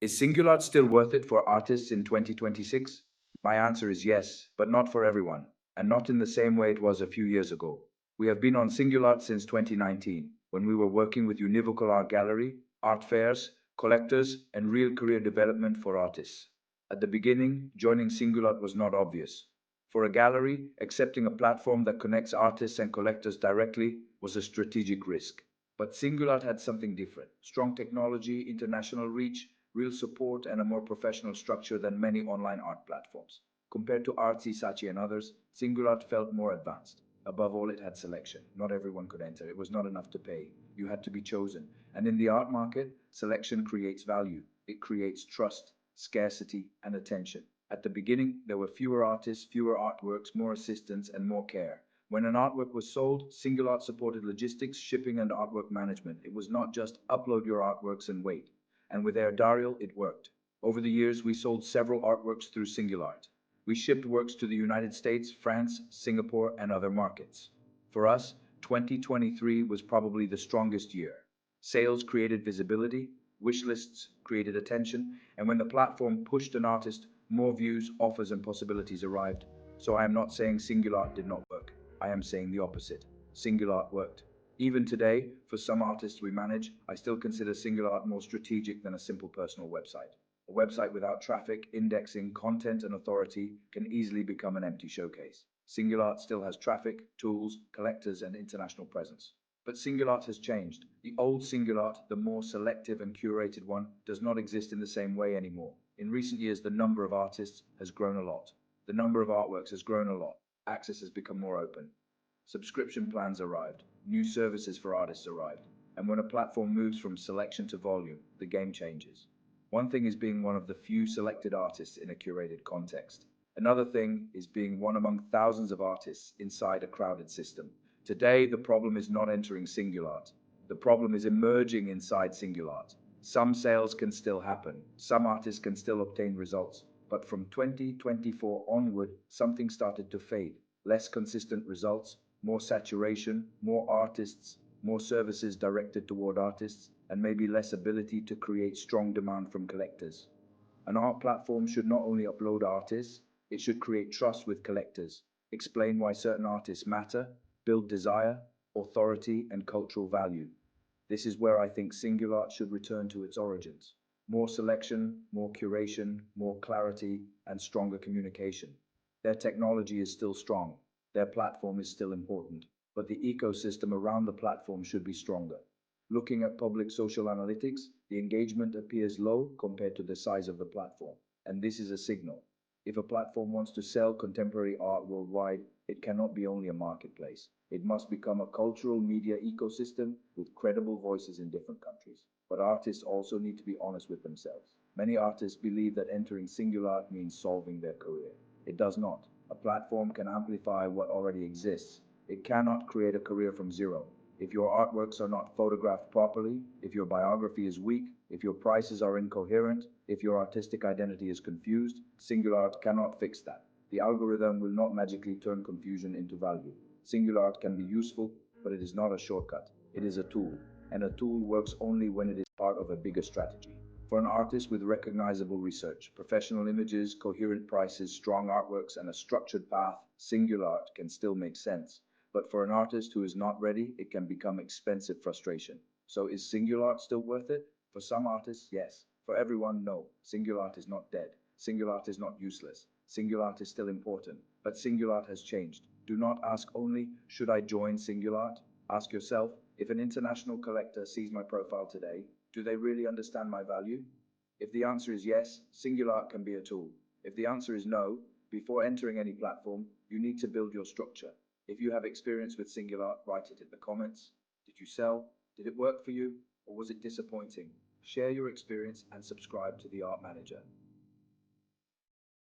Is Singulart still worth it for artists in 2026? My answer is yes, but not for everyone, and not in the same way it was a few years ago. We have been on Singulart since 2019, when we were working with Univocal Art Gallery, art fairs, collectors, and real career development for artists. At the beginning, joining Singulart was not obvious. For a gallery, accepting a platform that connects artists and collectors directly was a strategic risk. But Singulart had something different: strong technology, international reach, real support, and a more professional structure than many online art platforms. Compared to Artsy, Saatchi, and others, Singulart felt more advanced. Above all, it had selection. Not everyone could enter. It was not enough to pay. You had to be chosen. And in the art market, selection creates value. It creates trust, scarcity, and attention. At the beginning, there were fewer artists, fewer artworks, more assistance, and more care. When an artwork was sold, Singulart supported logistics, shipping, and artwork management. It was not just upload your artworks and wait. And with Air Daryal, it worked. Over the years, we sold several artworks through Singulart. We shipped works to the United States, France, Singapore, and other markets. For us, 2023 was probably the strongest year. Sales created visibility, wish lists created attention, and when the platform pushed an artist, more views, offers, and possibilities arrived. So I am not saying Singulart did not work. I am saying the opposite. Singulart worked. Even today, for some artists we manage, I still consider Singulart more strategic than a simple personal website. A website without traffic, indexing, content, and authority can easily become an empty showcase. Singulart still has traffic, tools, collectors, and international presence. But Singulart has changed. The old Singulart, the more selective and curated one, does not exist in the same way anymore. In recent years, the number of artists has grown a lot. The number of artworks has grown a lot. Access has become more open. Subscription plans arrived. New services for artists arrived. And when a platform moves from selection to volume, the game changes. One thing is being one of the few selected artists in a curated context. Another thing is being one among thousands of artists inside a crowded system. Today, the problem is not entering Singulart. The problem is emerging inside Singulart. Some sales can still happen. Some artists can still obtain results. But from 2024 onward, something started to fade. Less consistent results, more saturation, more artists, more services directed toward artists, and maybe less ability to create strong demand from collectors. An art platform should not only upload artists, it should create trust with collectors, explain why certain artists matter, build desire, authority, and cultural value. This is where I think Singulart should return to its origins. More selection, more curation, more clarity, and stronger communication. Their technology is still strong. Their platform is still important, but the ecosystem around the platform should be stronger. Looking at public social analytics, the engagement appears low compared to the size of the platform, and this is a signal. If a platform wants to sell contemporary art worldwide, it cannot be only a marketplace. It must become a cultural media ecosystem with credible voices in different countries. But artists also need to be honest with themselves. Many artists believe that entering Singulart means solving their career. It does not. A platform can amplify what already exists. It cannot create a career from zero. If your artworks are not photographed properly, if your biography is weak, if your prices are incoherent, if your artistic identity is confused, Singulart cannot fix that. The algorithm will not magically turn confusion into value. Singulart can be useful, but it is not a shortcut. It is a tool, and a tool works only when it is part of a bigger strategy. For an artist with recognizable research, professional images, coherent prices, strong artworks, and a structured path, Singulart can still make sense. But for an artist who is not ready, it can become expensive frustration. So is Singulart still worth it? For some artists, yes. For everyone, no. Singulart is not dead. Singulart is not useless. Singulart is still important. But Singulart has changed. Do not ask only, should I join Singulart? Ask yourself, if an international collector sees my profile today, do they really understand my value? If the answer is yes, Singulart can be a tool. If the answer is no, before entering any platform, you need to build your structure. If you have experience with Singulart, write it in the comments. Did you sell? Did it work for you? Or was it disappointing? Share your experience and subscribe to the Art Manager.